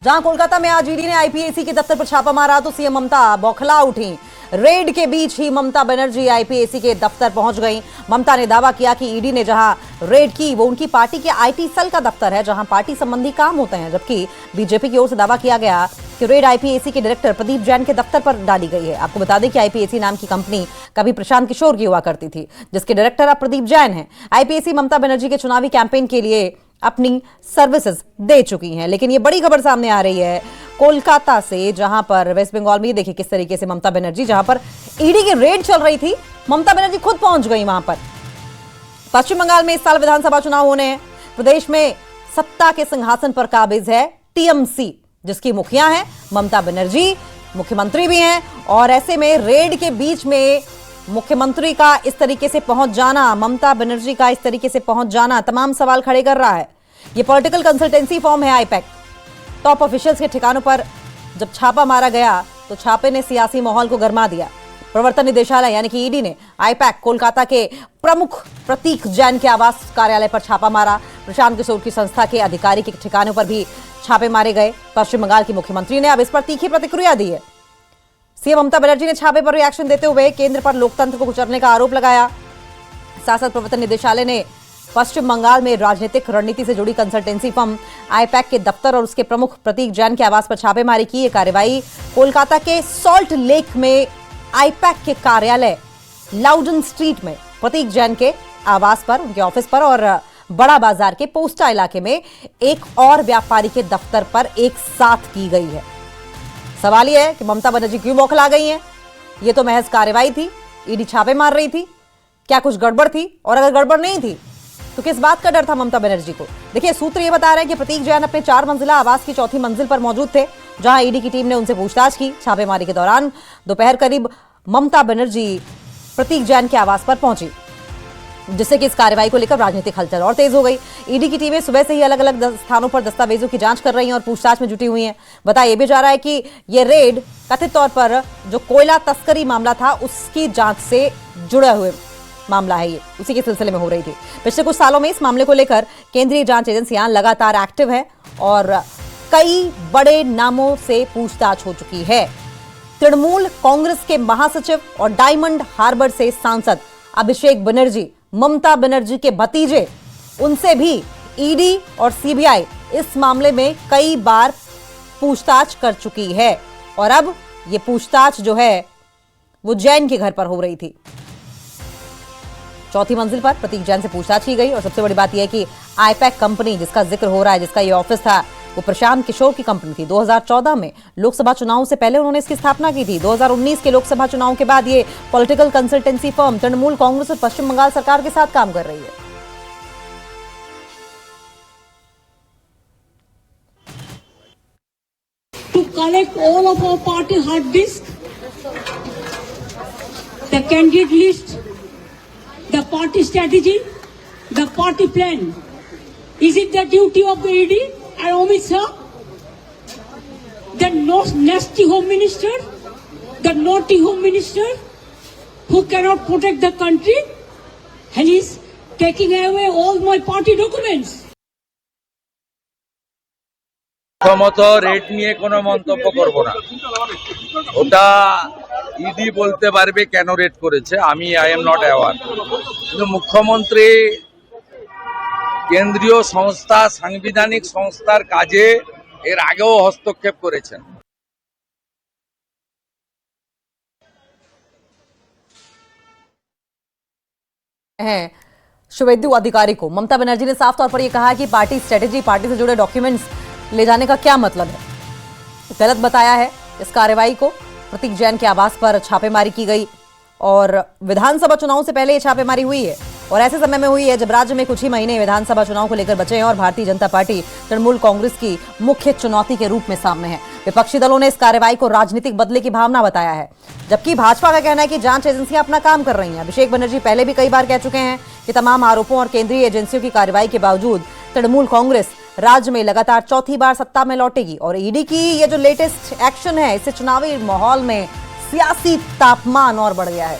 जहां कोलकाता में आज ईडी ने आईपीएसी के दफ्तर पर छापा मारा तो सीएम ममता बौखला उठी। रेड के बीच ही ममता बनर्जी आईपीएसी के दफ्तर पहुंच गईं। ममता ने दावा किया कि ईडी ने जहां रेड की वो उनकी पार्टी के आईटी सेल का दफ्तर है जहां पार्टी संबंधी काम होते हैं, जबकि बीजेपी की ओर से दावा किया गया कि रेड आईपीएसी के डायरेक्टर प्रदीप जैन के दफ्तर पर डाली गई है। आपको बता दें कि आईपीएसी नाम की कंपनी कभी प्रशांत किशोर की हुआ करती थी, जिसके डायरेक्टर अब प्रदीप जैन हैं। आईपीएसी ममता बनर्जी के चुनावी कैंपेन के लिए अपनी सर्विसेज दे चुकी हैं। लेकिन ये बड़ी खबर सामने आ रही है कोलकाता से, जहां पर वेस्ट बंगाल में देखिए किस तरीके से ममता बनर्जी, जहां पर ईडी की रेड चल रही थी, ममता बनर्जी खुद पहुंच गई वहां पर। पश्चिम बंगाल में इस साल विधानसभा चुनाव होने हैं। प्रदेश में सत्ता के सिंहासन पर काबिज है टीएमसी, जिसकी मुखिया है ममता बनर्जी, मुख्यमंत्री भी हैं। और ऐसे में रेड के बीच में मुख्यमंत्री का इस तरीके से पहुंच जाना, ममता बनर्जी का इस तरीके से पहुंच जाना तमाम सवाल खड़े कर रहा है। यह पॉलिटिकल कंसल्टेंसी फर्म है आईपैक। टॉप ऑफिशियल्स के ठिकानों पर जब छापा मारा गया तो छापे ने सियासी माहौल को गरमा दिया। प्रवर्तन निदेशालय यानी कि ईडी ने आईपैक कोलकाता के प्रमुख प्रतीक जैन के आवास कार्यालय पर छापा मारा। प्रशांत किशोर की संस्था के अधिकारी के ठिकानों पर भी छापे मारे गए। पश्चिम बंगाल की मुख्यमंत्री ने अब इस पर तीखी प्रतिक्रिया दी है। सीएम ममता बनर्जी ने छापे पर रिएक्शन देते हुए केंद्र पर लोकतंत्र को कुचलने का आरोप लगाया। साथ साथ प्रवर्तन निदेशालय ने पश्चिम बंगाल में राजनीतिक रणनीति से जुड़ी कंसल्टेंसी फर्म आईपैक के दफ्तर और उसके प्रमुख प्रतीक जैन के आवास पर छापेमारी की। ये कार्रवाई कोलकाता के सॉल्ट लेक में आईपैक के कार्यालय लाउडन स्ट्रीट में प्रतीक जैन के आवास पर, उनके ऑफिस पर, और बड़ा बाजार के पोस्टा इलाके में एक और व्यापारी के दफ्तर पर एक साथ की गई है। सवाल यह है कि ममता बनर्जी क्यों बौखला गई हैं? यह तो महज कार्रवाई थी, ईडी छापे मार रही थी, क्या कुछ गड़बड़ थी? और अगर गड़बड़ नहीं थी तो किस बात का डर था ममता बनर्जी को? देखिए, सूत्र यह बता रहे हैं कि प्रतीक जैन अपने 4 मंजिला आवास की चौथी मंजिल पर मौजूद थे, जहां ईडी की टीम ने उनसे पूछताछ की। छापेमारी के दौरान दोपहर करीब ममता बनर्जी प्रतीक जैन के आवास पर पहुंची, जिससे कि इस कार्रवाई को लेकर राजनीतिक हलचल और तेज हो गई। ईडी की टीमें सुबह से ही अलग अलग स्थानों पर दस्तावेजों की जांच कर रही हैं और पूछताछ में जुटी हुई हैं। बताया भी जा रहा है कि यह रेड कथित तौर पर जो कोयला तस्करी मामला था उसकी जांच से जुड़े हुए मामला है, ये उसी के सिलसिले में हो रही थी। पिछले कुछ सालों में इस मामले को लेकर केंद्रीय जांच एजेंसियां लगातार एक्टिव है और कई बड़े नामों से पूछताछ हो चुकी है। तृणमूल कांग्रेस के महासचिव और डायमंड हार्बर से सांसद अभिषेक बनर्जी, ममता बनर्जी के भतीजे, उनसे भी ईडी और सीबीआई इस मामले में कई बार पूछताछ कर चुकी है। और अब यह पूछताछ जो है वो जैन के घर पर हो रही थी। चौथी मंजिल पर प्रतीक जैन से पूछताछ की गई। और सबसे बड़ी बात यह है कि आईपैक कंपनी जिसका जिक्र हो रहा है, जिसका ये ऑफिस था, वो प्रशांत किशोर की कंपनी थी। 2014 में लोकसभा चुनाव से पहले उन्होंने इसकी स्थापना की थी। 2019 के लोकसभा चुनाव के बाद ये political consultancy firm Trinamool Congress और पश्चिम बंगाल सरकार के साथ काम कर रही है। To collect all of our party hard disk, the candidate list, the party strategy, the party plan. Is it the duty of the ED and Amit Shah, the nasty home minister, the naughty home minister who cannot protect the country, and is taking away all my party documents? প্রথমত rate নিয়ে কোনো মন্তব্য করব না, ওটা ED বলতে পারবে কেন রেট করেছে, আমি আই এম নট অ্যাওয়ার। কিন্তু মুখ্যমন্ত্রী কেন্দ্রীয় সংস্থা, সাংবিধানিক সংস্থার কাজে এর আগেও হস্তক্ষেপ করেছেন। हैं शुभेंदु अधिकारी को ममता बनर्जी ने साफ तौर पर यह कहा कि पार्टी स्ट्रेटेजी, पार्टी से जुड़े डॉक्यूमेंट्स ले जाने का क्या मतलब है, गलत बताया है इस कार्रवाई को। प्रतीक जैन के आवास पर छापेमारी की गई और विधानसभा चुनाव से पहले ये छापेमारी हुई है और ऐसे समय में हुई है जब राज्य में कुछ ही महीने विधानसभा चुनाव को लेकर बचे हैं और भारतीय जनता पार्टी तृणमूल कांग्रेस की मुख्य चुनौती के रूप में सामने है। विपक्षी दलों ने इस कार्रवाई को राजनीतिक बदले की भावना बताया है, जबकि भाजपा का कहना है कि जांच एजेंसियां अपना काम कर रही हैं। अभिषेक बनर्जी पहले भी कई बार कह चुके हैं कि तमाम आरोपों और केंद्रीय एजेंसियों की कार्रवाई के बावजूद तृणमूल कांग्रेस राज्य में लगातार चौथी बार सत्ता में लौटेगी। और ईडी की ये जो लेटेस्ट एक्शन है, इससे चुनावी माहौल में सियासी तापमान और बढ़ गया है।